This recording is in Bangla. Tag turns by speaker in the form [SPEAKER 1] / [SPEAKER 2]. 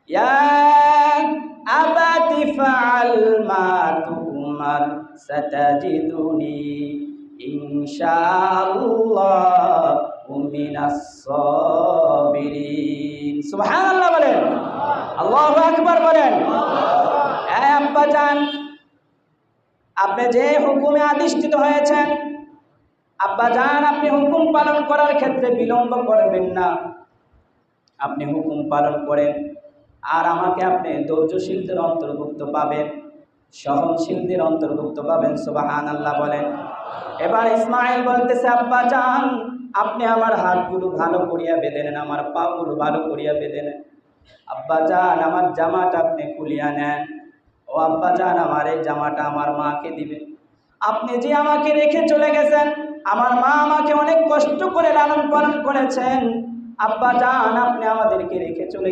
[SPEAKER 1] ইয়া আবাতি ফাআল মা তুমার সাতাজিদুনি ইনশাআল্লাহু মিনাস সাবিরিন। সুবহানাল্লাহ বলেন, আল্লাহু আকবার বলেন। আব্বাজান, আপনি যে হুকুমে আদিষ্ঠিত হয়েছেন, আব্বাজান আপনি হুকুম পালন করার ক্ষেত্রে বিলম্ব করবেন না। আপনি হুকুম পালন করেন, আর আমাকে আপনি ধৈর্যশীলদের অন্তর্ভুক্ত পাবেন, সহনশীলদের অন্তর্ভুক্ত পাবেন। সুবহানাল্লাহ বলেন। এবার ইসমাইল বলতেছে, আব্বাজান আপনি আমার হাতগুলো ভালো করিয়া বেঁধে নেন, আমার পাগুলো ভালো করিয়া বেঁধে নেন। আব্বাজান আমার জামাটা আপনি খুলিয়া নেন। ও আব্বাজান আমার এই জামাটা আমার মাকে দিবেন। আপনি যে আমাকে রেখে চলে গেছেন, আমার মা আমাকে অনেক কষ্ট করে লালন পালন করেছেন। আব্বাজান আপনি আমাদেরকে রেখে চলে